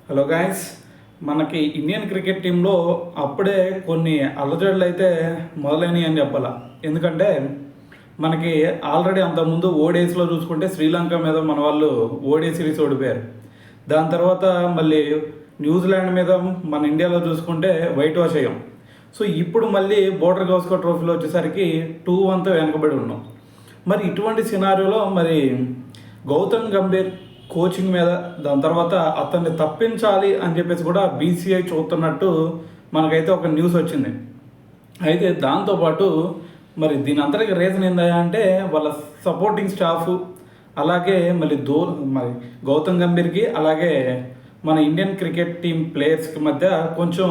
Hello guys, మనకి Indian cricket టీంలో అప్పుడే కొన్ని అలజడులు అయితే మొదలైనవి అని చెప్పాల. ఎందుకంటే మనకి ఆల్రెడీ అంతకుముందు ఓడిఐస్లో చూసుకుంటే శ్రీలంక మీద మన వాళ్ళు ఓడిఐ సిరీస్ ఓడిపోయారు. దాని తర్వాత మళ్ళీ న్యూజిలాండ్ మీద మన ఇండియాలో చూసుకుంటే వైట్ వాష్ అయ్యాం. సో ఇప్పుడు మళ్ళీ బోర్డర్ గవాస్కర్ ట్రోఫీలో వచ్చేసరికి 2-1తో వెనకబడి ఉన్నాం. మరి ఇటువంటి సినారియోలో మరి గౌతమ్ గంభీర్ కోచింగ్ మీద, దాని తర్వాత అతన్ని తప్పించాలి అని చెప్పేసి కూడా బీసీఐ చూస్తున్నట్టు మనకైతే ఒక న్యూస్ వచ్చింది. అయితే దాంతోపాటు మరి దీని అంతటికి రీజన్ ఏందా అంటే వాళ్ళ సపోర్టింగ్ స్టాఫ్, అలాగే మరి గౌతమ్ గంభీర్కి అలాగే మన ఇండియన్ క్రికెట్ టీం ప్లేయర్స్కి మధ్య కొంచెం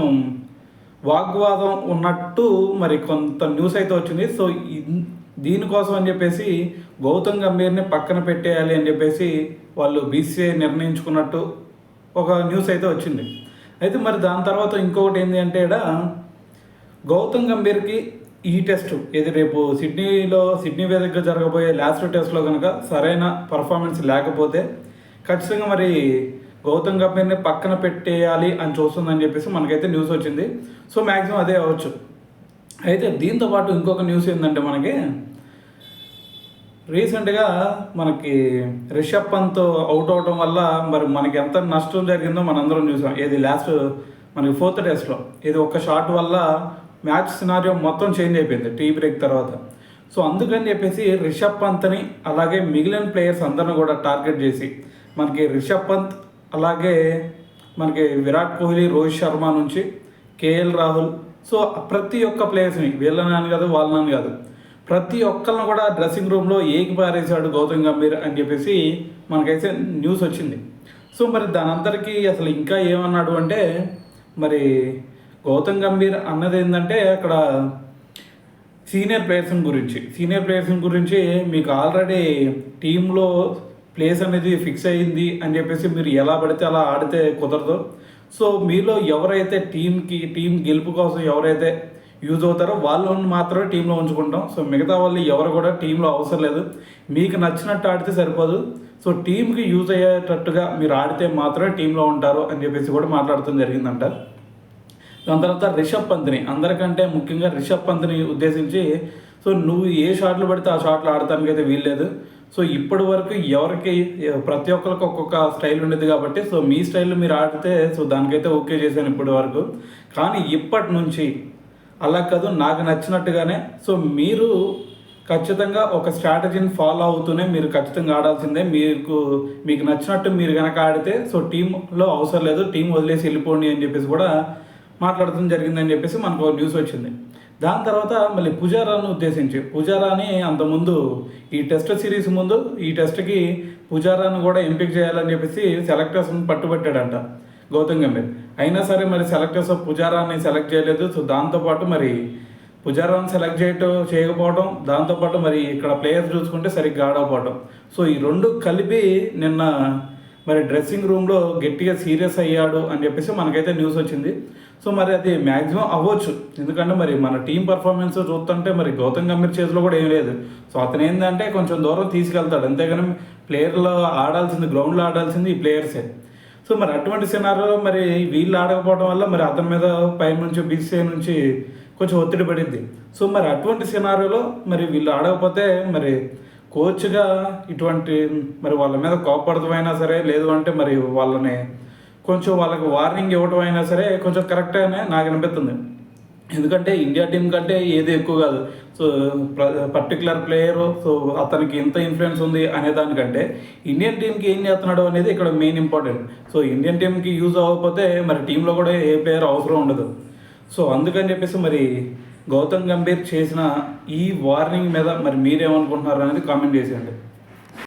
వాగ్వాదం ఉన్నట్టు మరి కొంత న్యూస్ అయితే వచ్చింది. సో దీనికోసం అని చెప్పేసి గౌతమ్ గంభీర్ని పక్కన పెట్టేయాలి అని చెప్పేసి వాళ్ళు బీసీఐ నిర్ణయించుకున్నట్టు ఒక న్యూస్ అయితే వచ్చింది. అయితే మరి దాని తర్వాత ఇంకొకటి ఏంటి అంటే ఇక్కడ గౌతమ్ గంభీర్కి ఈ టెస్ట్ ఇది రేపు సిడ్నీ వేదికగా జరగబోయే లాస్ట్ టెస్ట్లో కనుక సరైన పర్ఫార్మెన్స్ లేకపోతే ఖచ్చితంగా మరి గౌతమ్ గంభీర్ని పక్కన పెట్టేయాలి అని చూస్తుందని చెప్పేసి మనకైతే న్యూస్ వచ్చింది. సో మ్యాక్సిమం అదే అవ్వచ్చు. అయితే దీంతోపాటు ఇంకొక న్యూస్ ఏంటంటే మనకి రీసెంట్గా మనకి రిషబ్ పంత్ అవుట్ అవడం వల్ల మరి మనకి ఎంత నష్టం జరిగిందో మనందరం చూసాం. ఇది లాస్ట్ మనకి 4th టెస్ట్లో ఇది ఒక షాట్ వల్ల మ్యాచ్ సినారియో మొత్తం చేంజ్ అయిపోయింది టీ బ్రేక్ తర్వాత. సో అందుకని చెప్పేసి రిషబ్ పంత్ని అలాగే మిగిలిన ప్లేయర్స్ అందరిని కూడా టార్గెట్ చేసి మనకి రిషబ్ పంత్ అలాగే మనకి విరాట్ కోహ్లీ, రోహిత్ శర్మ నుంచి కేఎల్ రాహుల్, సో ప్రతి ఒక్క ప్లేయర్స్ని వీళ్ళని కాదు వాళ్ళని కాదు ప్రతి ఒక్కరిని కూడా డ్రెస్సింగ్ రూమ్లో ఏకి పారేశాడు గౌతమ్ గంభీర్ అని చెప్పేసి మనకైతే న్యూస్ వచ్చింది. సో మరి దాని అందరికీ అసలు ఇంకా ఏమన్నాడు అంటే మరి గౌతమ్ గంభీర్ అన్నది ఏంటంటే అక్కడ సీనియర్ ప్లేయర్స్ గురించి మీకు ఆల్రెడీ టీంలో ప్లేస్ అనేది ఫిక్స్ అయ్యింది అని చెప్పేసి మీరు ఎలా పడితే అలా ఆడితే కుదరదు. సో మీలో ఎవరైతే టీం గెలుపు కోసం ఎవరైతే యూజ్ అవుతారో వాళ్ళని మాత్రమే టీంలో ఉంచుకుంటాం. సో మిగతా వాళ్ళు ఎవరు కూడా టీంలో అవసరం లేదు, మీకు నచ్చినట్టు ఆడితే సరిపోదు. సో టీంకి యూజ్ అయ్యేటట్టుగా మీరు ఆడితే మాత్రమే టీంలో ఉంటారు అని చెప్పేసి కూడా మాట్లాడటం జరిగిందంట. దాని తర్వాత రిషబ్ పంత్ని, అందరికంటే ముఖ్యంగా రిషబ్ పంత్ని ఉద్దేశించి సో నువ్వు ఏ షాట్లు పడితే ఆ షాట్లు ఆడటానికి అయితే వీల్లేదు. సో ఇప్పటి వరకు ప్రతి ఒక్కరికి ఒక్కొక్క స్టైల్ ఉండేది కాబట్టి సో మీ స్టైల్లో మీరు ఆడితే సో దానికైతే ఓకే చేశాను ఇప్పటి వరకు. కానీ ఇప్పటి నుంచి అలా కాదు, నాకు నచ్చినట్టుగానే సో మీరు ఖచ్చితంగా ఒక స్ట్రాటజీని ఫాలో అవుతూనే మీరు ఖచ్చితంగా ఆడాల్సిందే. మీకు నచ్చినట్టు మీరు కనుక ఆడితే సో టీంలో అవసరం లేదు, టీం వదిలేసి వెళ్ళిపోండి అని చెప్పేసి కూడా మాట్లాడటం జరిగిందని చెప్పేసి మనకు న్యూస్ వచ్చింది. దాని తర్వాత మళ్ళీ పుజారాను ఉద్దేశించి పుజారాని అంతకుముందు ఈ టెస్ట్ సిరీస్ ముందు ఈ టెస్ట్కి పుజారాను కూడా ఎంపిక చేయాలని చెప్పేసి సెలెక్టర్స్ని పట్టుబట్టాడంట గౌతమ్ గంభీర్. అయినా సరే మరి సెలెక్టర్స్ పుజారాన్ని సెలెక్ట్ చేయలేదు. సో దాంతోపాటు మరి పుజారాన్ని సెలెక్ట్ చేయకపోవడం, దాంతోపాటు మరి ఇక్కడ ప్లేయర్స్ చూసుకుంటే సరిగ్గా ఆడకపోవడం, సో ఈ రెండు కలిపి నిన్న మరి డ్రెస్సింగ్ రూమ్లో గట్టిగా సీరియస్ అయ్యాడు అని చెప్పేసి మనకైతే న్యూస్ వచ్చింది. సో మరి అది మ్యాక్సిమం అవ్వచ్చు, ఎందుకంటే మరి మన టీం పర్ఫార్మెన్స్ చూస్తుంటే మరి గౌతమ్ గంభీర్ చేతిలో కూడా ఏం లేదు. సో అతను ఏంటంటే కొంచెం దూరం తీసుకెళ్తాడు, అంతేగాని ప్లేయర్లో గ్రౌండ్లో ఆడాల్సింది ఈ ప్లేయర్సే. సో మరి అటువంటి సినారియోలో మరి వీళ్ళు ఆడకపోవడం వల్ల మరి అతని మీద పైన నుంచి బీసీఐ నుంచి కొంచెం ఒత్తిడి పడిద్ది. సో మరి అటువంటి సినారియోలో మరి వీళ్ళు ఆడకపోతే మరి కోచ్గా ఇటువంటి మరి వాళ్ళ మీద కోపడటమైనా సరే, లేదు అంటే మరి వాళ్ళకి వార్నింగ్ ఇవ్వటం అయినా సరే కొంచెం కరెక్ట్ అనే నాకు అనిపిస్తుంది. ఎందుకంటే ఇండియా టీం కంటే ఏది ఎక్కువ కాదు. సో పర్టికులర్ ప్లేయరు సో అతనికి ఎంత ఇన్ఫ్లుయెన్స్ ఉంది అనే దానికంటే ఇండియన్ టీంకి ఏం చేస్తున్నాడు అనేది ఇక్కడ మెయిన్ ఇంపార్టెంట్. సో ఇండియన్ టీంకి యూజ్ అవ్వకపోతే మరి టీంలో కూడా ఏ ప్లేయర్ అవసరం ఉండదు. సో అందుకని చెప్పేసి మరి గౌతమ్ గంభీర్ చేసిన ఈ వార్నింగ్ మీద మరి మీరేమనుకుంటున్నారు అనేది కామెంట్ చేసేయండి.